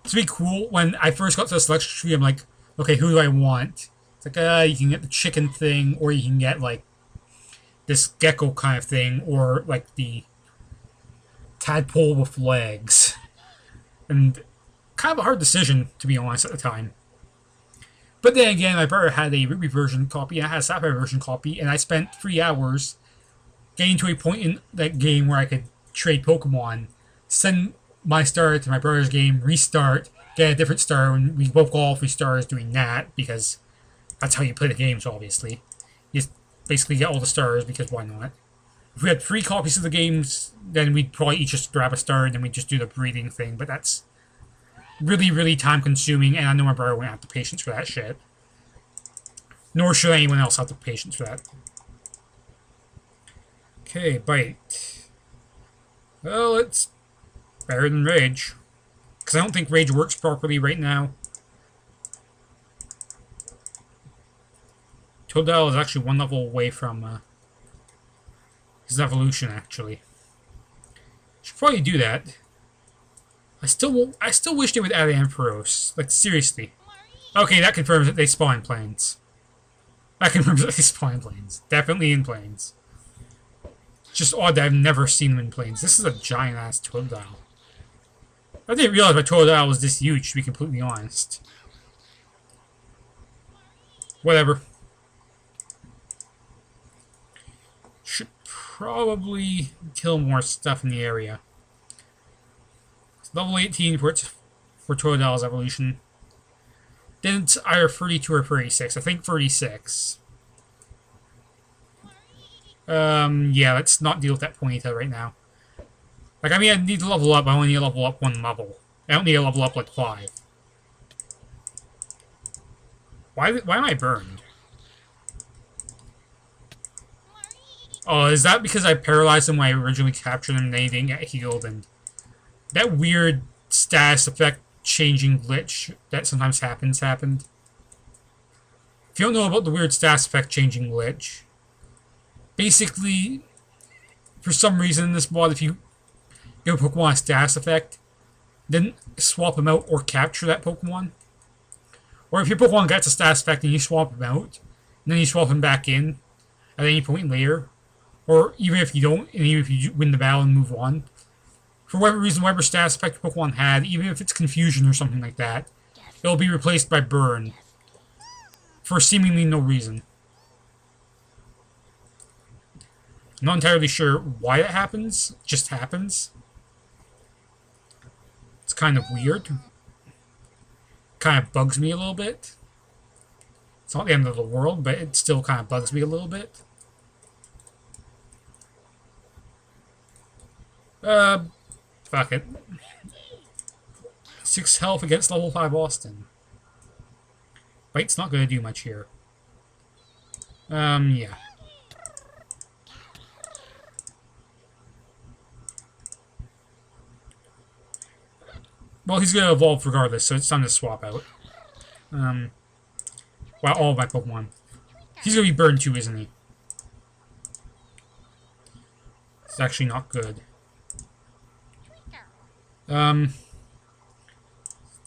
It's really cool. When I first got to the selection tree, I'm like, okay, who do I want? It's like, you can get the chicken thing, or you can get, like, this gecko kind of thing, or, like, the tadpole with legs. And kind of a hard decision, to be honest, at the time. But then again, my brother had a Ruby version copy, and I had a Sapphire version copy, and I spent 3 hours getting to a point in that game where I could trade Pokemon, send my star to my brother's game, restart, get a different star, and we both got all 3 stars doing that, because that's how you play the games, obviously. You just basically get all the stars, because why not? If we had 3 copies of the games, then we'd probably each just grab a star, and then we'd just do the breeding thing, but that's really, really time-consuming, and I know my brother won't have the patience for that shit. Nor should anyone else have the patience for that. Okay, bite. Well, it's better than Rage. Because I don't think Rage works properly right now. Totodile is actually 1 level away from his evolution, actually. Should probably do that. I still wish they would add Ampharos. Like, seriously. Okay, that confirms that they spawn in plains. That confirms that they spawn in plains. Definitely in plains. It's just odd that I've never seen them in plains. This is a giant-ass Totodile. I didn't realize my Totodile was this huge, to be completely honest. Whatever. Should probably kill more stuff in the area. It's level 18 for Totodile's evolution. Then it's either 32 or 36. I think 36. Yeah, let's not deal with that Ponyta right now. Like, I mean, I need to level up, I only need to level up 1 level. I don't need to level up, like, 5. Why am I burned? Oh, is that because I paralyzed him when I originally captured him and they didn't get healed, and that weird status effect changing glitch that sometimes happened? If you don't know about the weird status effect changing glitch, basically, for some reason in this mod, if you give a Pokemon a status effect, then swap him out or capture that Pokemon. Or if your Pokemon gets a status effect and you swap him out, and then you swap him back in at any point later, or even if you don't, and even if you win the battle and move on, for whatever reason, whatever status effect your Pokemon had, even if it's confusion or something like that, it'll be replaced by burn. For seemingly no reason. I'm not entirely sure why it happens. It just happens. It's kind of weird. Kind of bugs me a little bit. It's not the end of the world, but it still kind of bugs me a little bit. Fuck it. 6 health against level 5 Austin. Bite's not going to do much here. Yeah. Well, he's going to evolve regardless, so it's time to swap out. Well, all of my Pokemon. He's going to be burned too, isn't he? It's actually not good.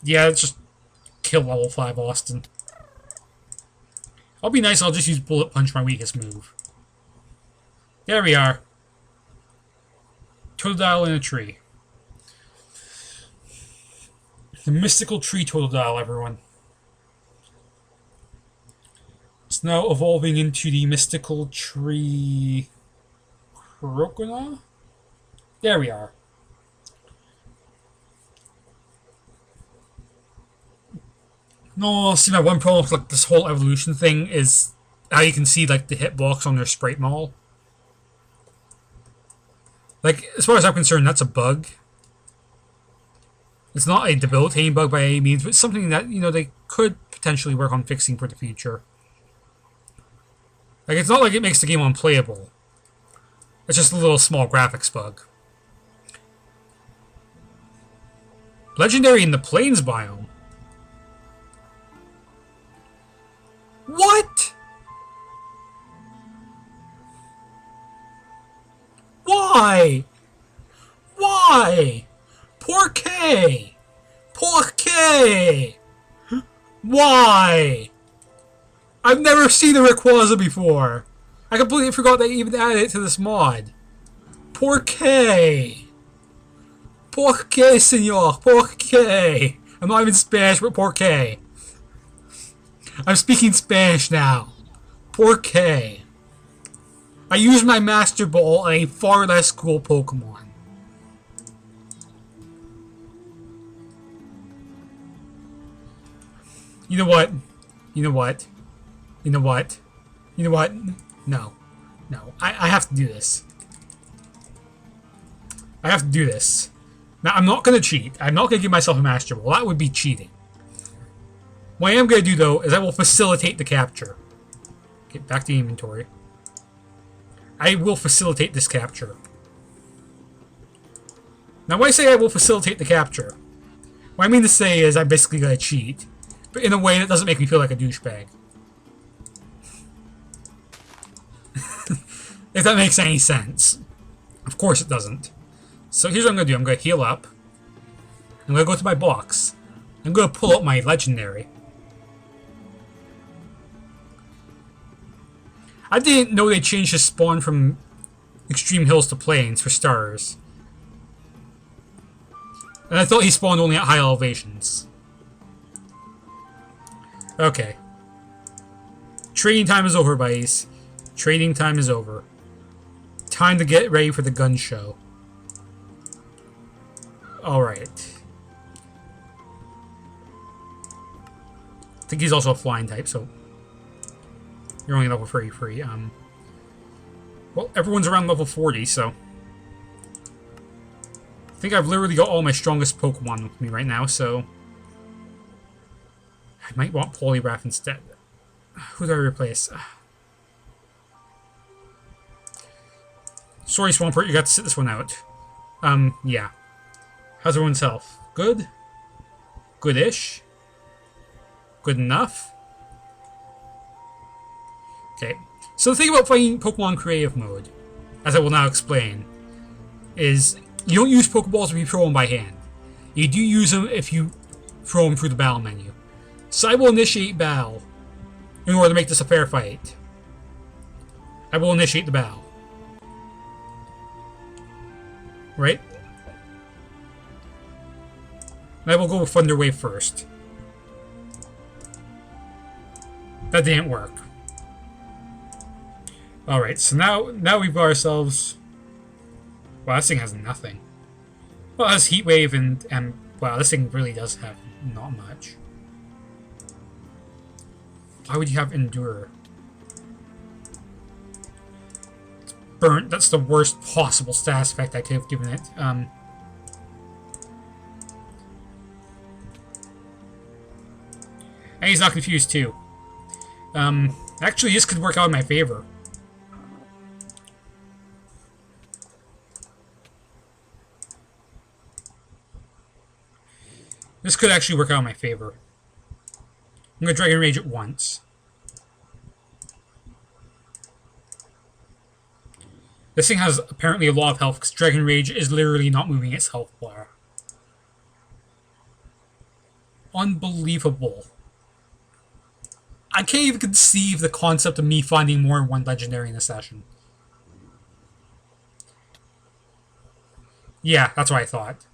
Yeah, let's just kill level 5 Austin. I'll be nice, I'll just use Bullet Punch, my weakest move. There we are. Totodile in a tree. The mystical tree Totodile, everyone. It's now evolving into the mystical tree... Crocona? There we are. No, see, my one problem with like this whole evolution thing is how you can see like the hitbox on their Sprite Mall. Like, as far as I'm concerned, that's a bug. It's not a debilitating bug by any means, but it's something that, you know, they could potentially work on fixing for the future. Like, it's not like it makes the game unplayable. It's just a little small graphics bug. Legendary in the Plains biome. What? Why? Why? Por qué? Por qué? K! Why? I've never seen a Rayquaza before. I completely forgot they even added it to this mod. Por qué? Por qué, senor? Por qué? I'm not even Spanish, but por qué? I'm speaking Spanish now. Por qué? I used my Master Ball on a far less cool Pokemon. You know what? You know what? You know what? You know what? No. No. I have to do this. I have to do this. Now, I'm not going to cheat. I'm not going to give myself a Master Ball. That would be cheating. What I am going to do, though, is I will facilitate the capture. Get back to the inventory. I will facilitate this capture. Now, when I say I will facilitate the capture, what I mean to say is I'm basically going to cheat, but in a way that doesn't make me feel like a douchebag. If that makes any sense. Of course it doesn't. So here's what I'm going to do. I'm going to heal up. I'm going to go to my box. I'm going to pull up my legendary. I didn't know they changed his spawn from extreme hills to plains for stars. And I thought he spawned only at high elevations. Okay. Training time is over, buddies. Training time is over. Time to get ready for the gun show. Alright. I think he's also a flying type, so you're only level 33. Well, everyone's around level 40, so I think I've literally got all my strongest Pokemon with me right now, so I might want Poliwrath instead. Who do I replace? Sorry, Swampert, you got to sit this one out. Yeah. How's everyone's health? Good? Good-ish? Good enough? Okay. So the thing about playing Pokemon Creative Mode, as I will now explain, is you don't use Pokeballs if you throw them by hand. You do use them if you throw them through the battle menu. So I will initiate battle in order to make this a fair fight. I will initiate the battle. Right? And I will go with Thunder Wave first. That didn't work. Alright, so now we've got ourselves... Wow, this thing has nothing. Well, it has Heat Wave and wow, this thing really does have not much. Why would you have Endure? It's burnt. That's the worst possible status effect I could have given it. And he's not confused too. Actually, this could work out in my favor. This could actually work out in my favor. I'm going to Dragon Rage it once. This thing has apparently a lot of health, because Dragon Rage is literally not moving its health bar. Unbelievable. I can't even conceive the concept of me finding more than one legendary in a session. Yeah, that's what I thought.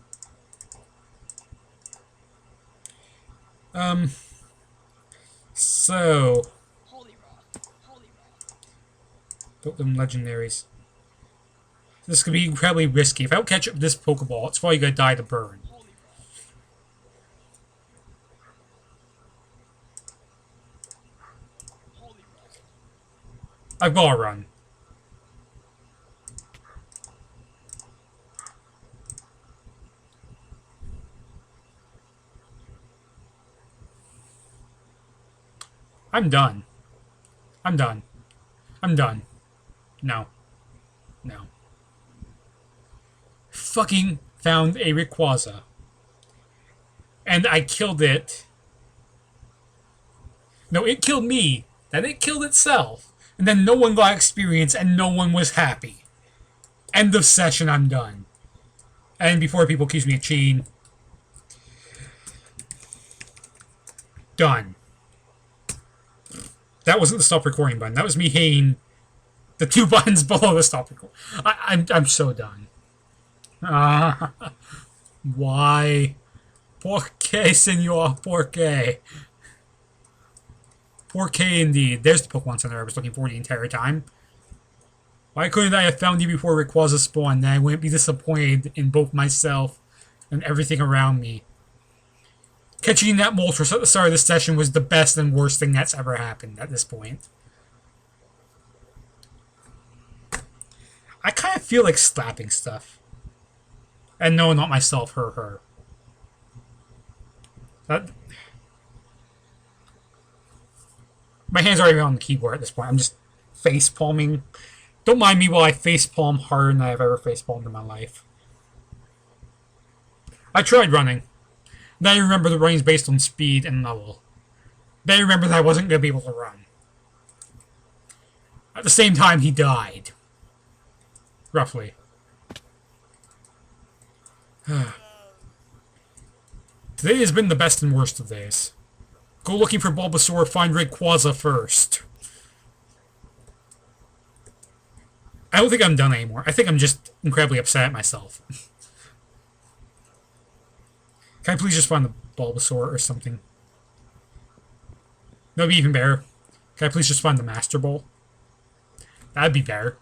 So built them legendaries. This could be incredibly risky. If I don't catch up with this Pokeball, it's probably gonna die to burn. I've gotta run. I'm done. I'm done. I'm done. No. No. Fucking found a Rayquaza. And I killed it. No, it killed me. Then it killed itself. And then no one got experience and no one was happy. End of session, I'm done. And before people accuse me of cheating, Done. That wasn't the stop recording button. That was me hitting the 2 buttons below the stop recording. I'm so done. Why? ¿Por qué, senor? ¿Por qué? 4K indeed. There's the Pokemon Center I was looking for the entire time. Why couldn't I have found you before Rayquaza spawned? Then I wouldn't be disappointed in both myself and everything around me. Catching that Moltres at the start of this session was the best and worst thing that's ever happened at this point. I kind of feel like slapping stuff. And no, not myself, her. My hands are already on the keyboard at this point. I'm just face palming. Don't mind me while I face palm harder than I've ever face palmed in my life. I tried running. Then I remember the running is based on speed and level. Then I remember that I wasn't going to be able to run. At the same time, he died. Roughly. Today has been the best and worst of days. Go looking for Bulbasaur, find Rayquaza first. I don't think I'm done anymore. I think I'm just incredibly upset at myself. Can I please just find the Bulbasaur or something? That would be even better. Can I please just find the Master Ball? That'd be better.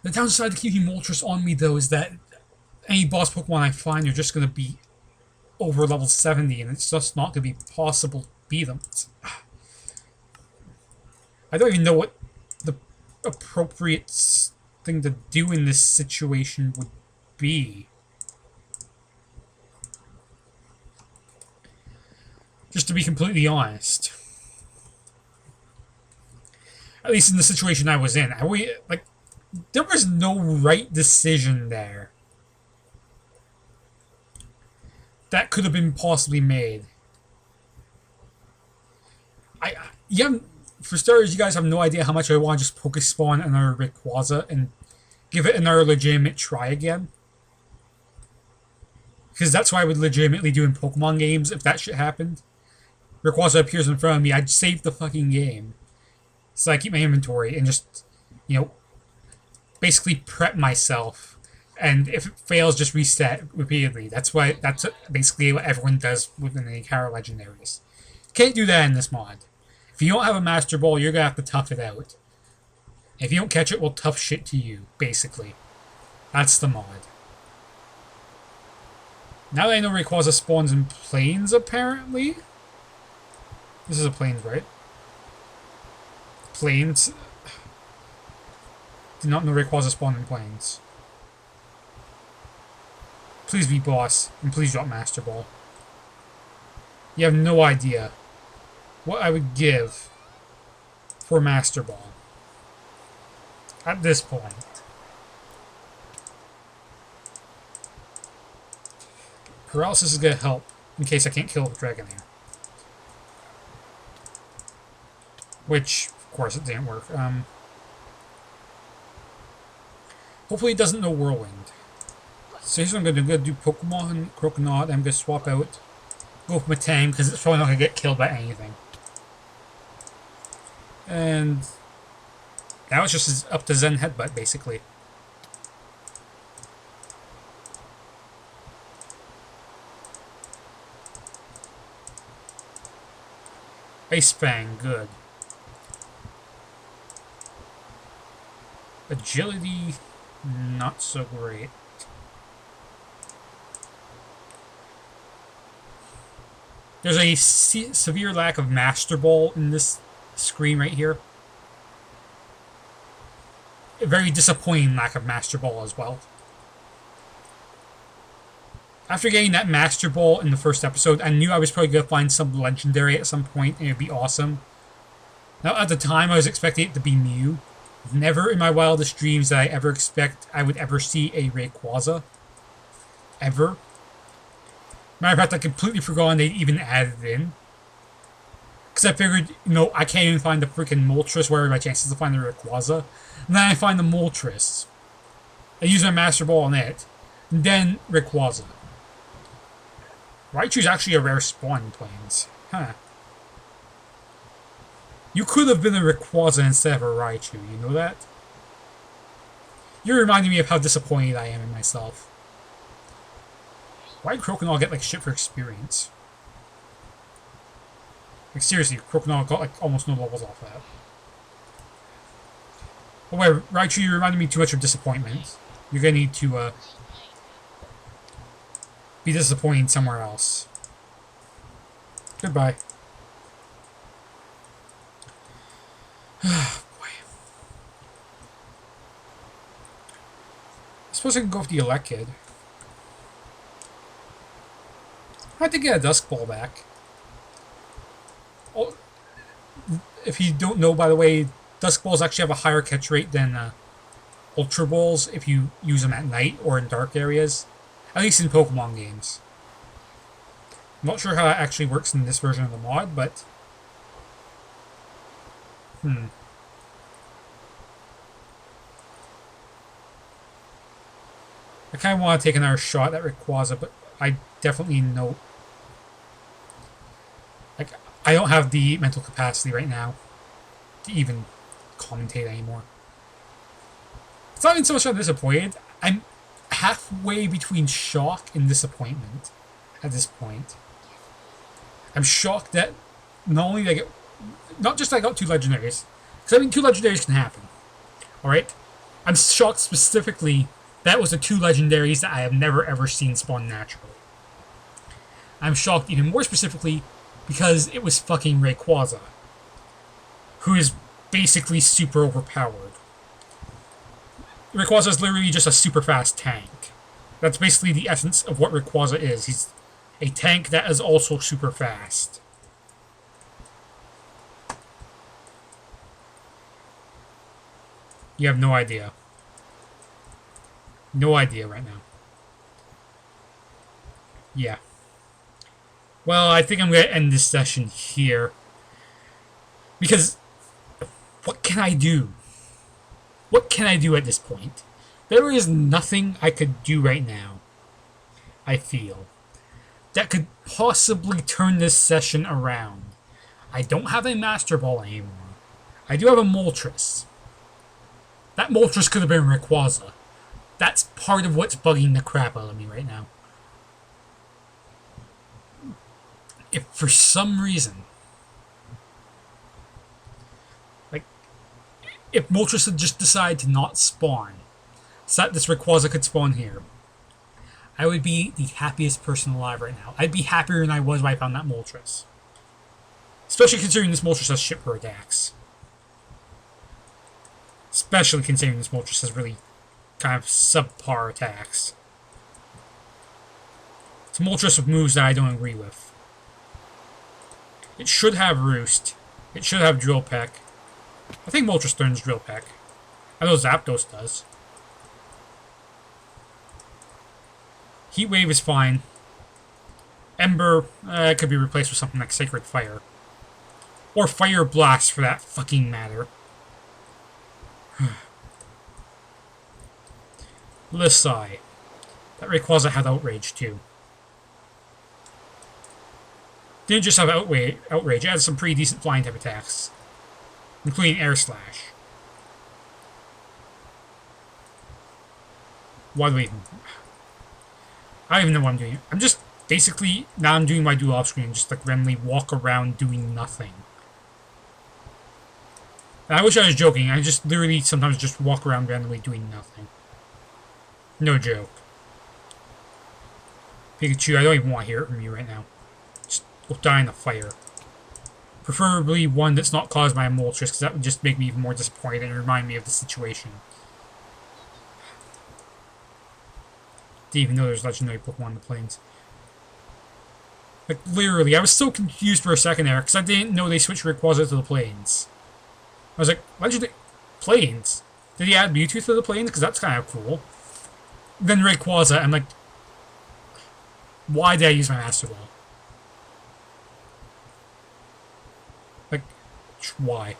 The downside to keeping Moltres on me, though, is that any boss Pokemon I find are just going to be over level 70, and it's just not going to be possible to beat them. I don't even know what the appropriate thing to do in this situation would be. Just to be completely honest. At least in the situation I was in. There was no right decision there that could have been possibly made. For starters, you guys have no idea how much I want to just Pokespawn another Rayquaza and give it another legitimate try again. Because that's what I would legitimately do in Pokemon games if that shit happened. Rayquaza appears in front of me, I'd save the fucking game. So I keep my inventory and just, basically prep myself, and if it fails, just reset repeatedly. That's basically what everyone does within the entire legendaries. Can't do that in this mod. If you don't have a Master Ball, you're gonna have to tough it out. If you don't catch it, we'll tough shit to you, basically. That's the mod. Now that I know Rayquaza spawns in plains, apparently. This is a plains, right? Plains. Did not know Rayquaza spawned in plains. Please be boss, and please drop Master Ball. You have no idea what I would give for Master Ball at this point. Paralysis is going to help in case I can't kill the Dragonair. Which, of course, it didn't work. Hopefully it doesn't know Whirlwind. So here's what I'm going to do. I'm going to do Pokemon, Croconaut, and I'm going to swap out. Go with Matang, because it's probably not going to get killed by anything. And now it's just up to Zen Headbutt, basically. Ice Fang, good. Agility, not so great. There's a severe lack of Master Ball in this screen right here. A very disappointing lack of Master Ball as well. After getting that Master Ball in the first episode, I knew I was probably going to find some legendary at some point, and it would be awesome. Now, at the time, I was expecting it to be Mew. Never in my wildest dreams did I ever expect I would ever see a Rayquaza. Ever. Matter of fact, I completely forgot they'd even added it in. Because I figured, I can't even find the freaking Moltres. Where are my chances to find the Rayquaza? And then I find the Moltres. I use my Master Ball on it. And then Rayquaza. Raichu's actually a rare spawn in Plains. Huh. You could have been a Rayquaza instead of a Raichu, you know that? You're reminding me of how disappointed I am in myself. Why did Croconaw get like shit for experience? Like seriously, Croconaw got like almost no levels off that. Oh wait, Raichu, you reminded me too much of disappointment. You're gonna need to be disappointed somewhere else. Goodbye. Boy. I suppose I can go with the Elekid. I had to get a Dusk Ball back. Oh, if you don't know, by the way, Dusk Balls actually have a higher catch rate than Ultra Balls if you use them at night or in dark areas. At least in Pokemon games. I'm not sure how that actually works in this version of the mod, but... I kind of want to take another shot at Rayquaza, but I definitely know... Like, I don't have the mental capacity right now to even commentate anymore. It's not even so much I'm disappointed. I'm halfway between shock and disappointment at this point. I'm shocked that not only did I get... Not just I got 2 legendaries. Because, I mean, 2 legendaries can happen. Alright? I'm shocked specifically that was the 2 legendaries that I have never ever seen spawn naturally. I'm shocked even more specifically because it was fucking Rayquaza, who is basically super overpowered. Rayquaza is literally just a super fast tank. That's basically the essence of what Rayquaza is. He's a tank that is also super fast. You have no idea. No idea right now. Yeah. Well, I think I'm going to end this session here. Because, what can I do? What can I do at this point? There is nothing I could do right now, I feel, that could possibly turn this session around. I don't have a Master Ball anymore. I do have a Moltres. That Moltres could have been Rayquaza. That's part of what's bugging the crap out of me right now. If for some reason, like, if Moltres had just decided to not spawn, so that this Rayquaza could spawn here, I would be the happiest person alive right now. I'd be happier than I was when I found that Moltres. Especially considering this Moltres has shit per attacks. Especially considering this Moltres has really kind of subpar attacks. It's a Moltres with moves that I don't agree with. It should have Roost. It should have Drill Peck. I think Moltres turns Drill Peck. I know Zapdos does. Heat Wave is fine. Ember could be replaced with something like Sacred Fire. Or Fire Blast, for that fucking matter. Lissai. That Rayquaza had Outrage, too. Didn't just have Outrage, it had some pretty decent flying type attacks. Including Air Slash. Why do we even... I don't even know what I'm doing. I'm just basically, now I'm doing my duel off screen, just like randomly walk around doing nothing. And I wish I was joking, I just literally sometimes just walk around randomly doing nothing. No joke. Pikachu, I don't even want to hear it from you right now. Just go die in the fire. Preferably one that's not caused by a Moltres, because that would just make me even more disappointed and remind me of the situation. Didn't even know there's legendary Pokemon in the plains. Like, literally, I was so confused for a second there, because I didn't know they switched Rayquaza to the plains. I was like, legendary plains? Did he add Mewtwo to the plains? Because that's kind of cool. Then Rayquaza, I'm like, why did I use my Master Ball? Like, why?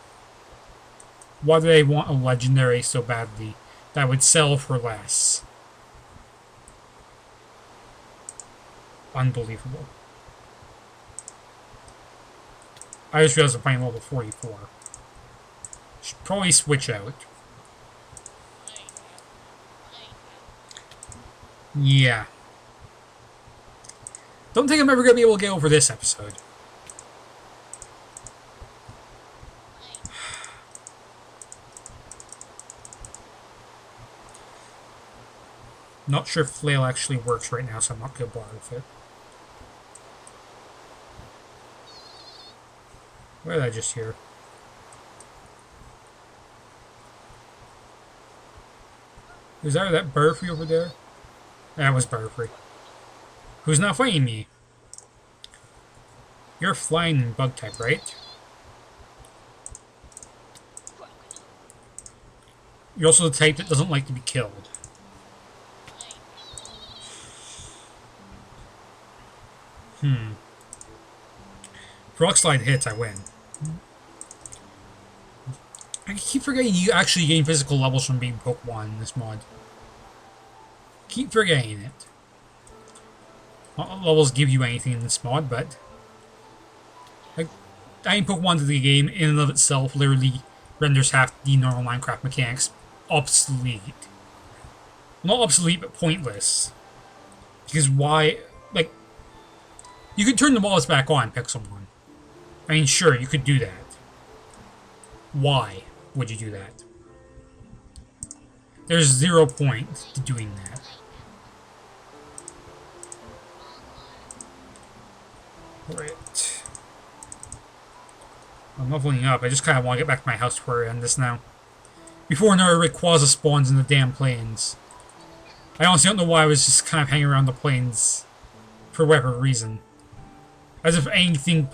Why do they want a legendary so badly? that would sell for less. Unbelievable. I just realized I'm playing level 44. Should probably switch out. Yeah. Don't think I'm ever going to be able to get over this episode. Not sure if flail actually works right now, so I'm not going to bother with it. What did I just hear? Is that Butterfree over there? That was Butterfree. Who's not fighting me? You're flying bug type, right? You're also the type that doesn't like to be killed. If Rock Slide hits, I win. I keep forgetting you actually gain physical levels from being Pokemon in this mod. Keep forgetting it. Not levels give you anything in this mod, but like, adding Pokemon to the game in and of itself literally renders half the normal Minecraft mechanics obsolete. Not obsolete, but pointless. Because why, like, you could turn the walls back on, Pixelmon. I mean, sure, you could do that. Why would you do that? There's 0 point to doing that. Right. I'm leveling up. I just kind of want to get back to my house before I end this now. Before another Rayquaza spawns in the damn plains. I honestly don't know why I was just kind of hanging around the plains for whatever reason. As if anything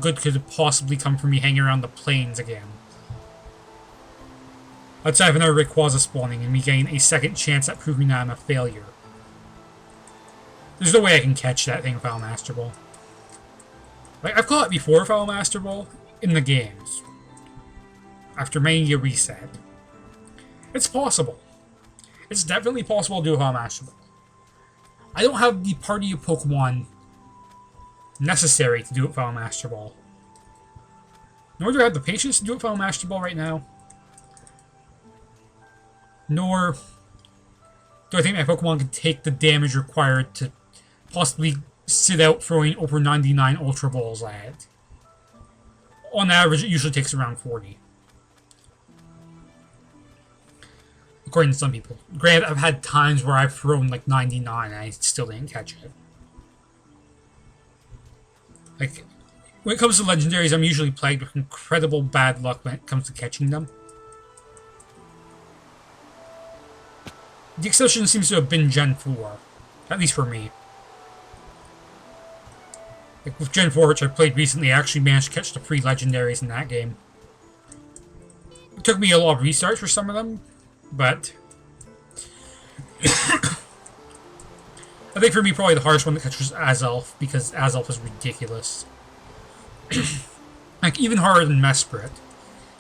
good could possibly come from me hanging around the plains again. Outside of another Rayquaza spawning and me getting a second chance at proving that I'm a failure. There's no way I can catch that thing without a Master Ball. Like, I've caught it before without a Master Ball in the games. After many a reset. It's possible. It's definitely possible to do without a Master Ball. I don't have the party of Pokemon necessary to do it without a Master Ball. Nor do I have the patience to do it without a Master Ball right now. Nor do I think my Pokemon can take the damage required to possibly sit out throwing over 99 Ultra Balls at it. On average, it usually takes around 40. According to some people. Granted, I've had times where I've thrown like 99 and I still didn't catch it. Like, when it comes to legendaries, I'm usually plagued with incredible bad luck when it comes to catching them. The exception seems to have been Gen 4. At least for me. Like with Gen 4, which I played recently, I actually managed to catch the 3 legendaries in that game. It took me a lot of restarts for some of them, but I think for me, probably the hardest one to catch was Azelf, because Azelf is ridiculous. Like, even harder than Mesprit.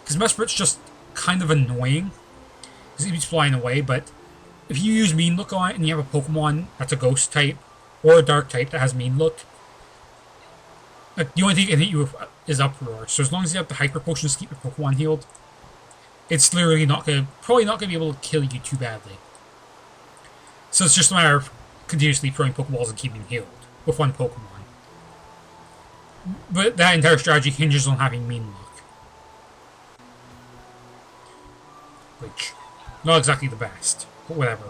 Because Mesprit's just kind of annoying. Because he's flying away, but if you use Mean Look on it and you have a Pokemon that's a Ghost type, or a Dark type that has Mean Look, like, the only thing it can hit you with is Uproar. So as long as you have the Hyper Potions to keep your Pokemon healed, it's literally probably not gonna be able to kill you too badly. So it's just a matter of continuously throwing Pokeballs and keeping healed with one Pokemon. But that entire strategy hinges on having Mean Look. Which, not exactly the best, but whatever.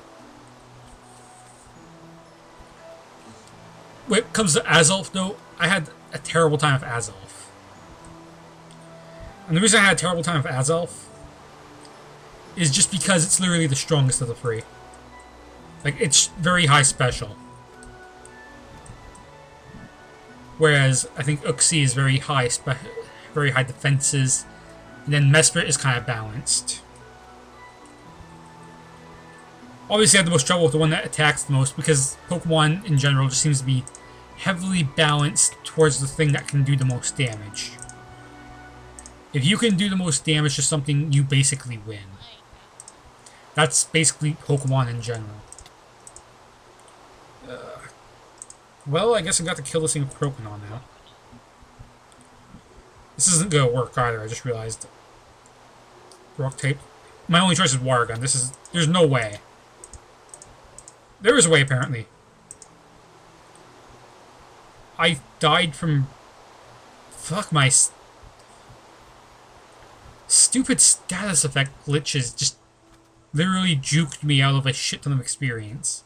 When it comes to Azelf, though, I had a terrible time with Azelf. And the reason I had a terrible time with Azelf is just because it's literally the strongest of the 3. Like, it's very high special. Whereas, I think Uxie is very high defenses, and then Mesprit is kind of balanced. Obviously, I had the most trouble with the one that attacks the most, because Pokemon, in general, just seems to be heavily balanced towards the thing that can do the most damage. If you can do the most damage to something, you basically win. That's basically Pokemon in general. Well, I guess I got to kill this thing with Pokemon now. This isn't gonna work either, I just realized. Rock tape. My only choice is water gun. There's no way. There is a way, apparently. I died from... Fuck, my... Stupid status effect glitches just literally juked me out of a shit ton of experience.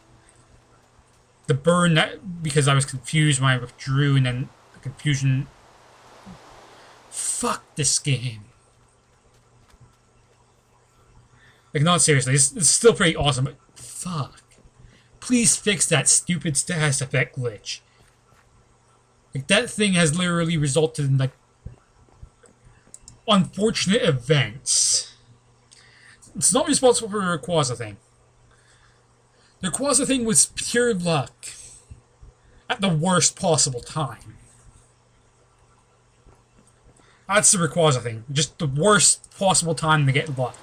The burn, that because I was confused when I withdrew, and then the confusion... Fuck this game. Like, not seriously, it's still pretty awesome, but fuck. Please fix that stupid status effect glitch. Like, that thing has literally resulted in, like, unfortunate events. It's not responsible for the Rayquaza thing. The Rayquaza thing was pure luck. At the worst possible time. That's the Rayquaza thing. Just the worst possible time to get luck.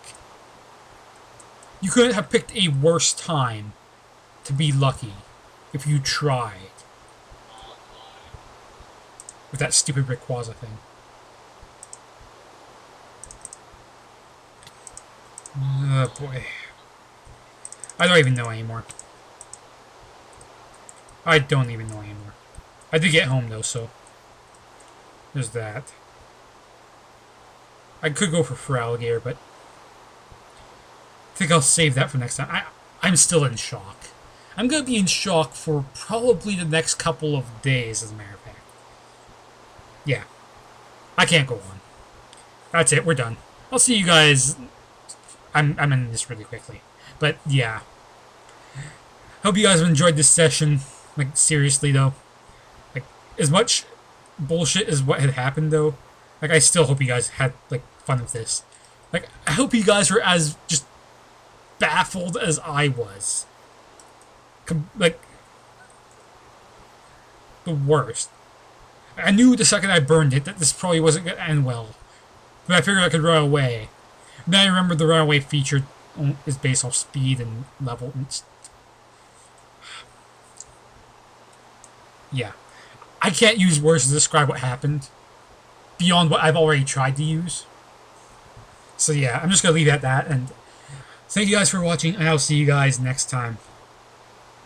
You couldn't have picked a worse time to be lucky if you tried. With that stupid Rayquaza thing. Oh boy. I don't even know anymore. I don't even know anymore. I did get home though, so there's that. I could go for alligator, but I think I'll save that for next time. I'm still in shock. I'm gonna be in shock for probably the next couple of days, as a matter of fact. Yeah. I can't go on. That's it, we're done. I'll see you guys. I'm ending this really quickly. But yeah. Hope you guys have enjoyed this session. Like, seriously though. Like, as much bullshit as what had happened though, like, I still hope you guys had, like, fun with this. Like, I hope you guys were as just baffled as I was. Like, the worst. I knew the second I burned it that this probably wasn't going to end well. But I figured I could run away. And then I remembered the runaway feature is based off speed and level. And yeah. I can't use words to describe what happened beyond what I've already tried to use. So yeah, I'm just going to leave it at that. And thank you guys for watching, and I'll see you guys next time.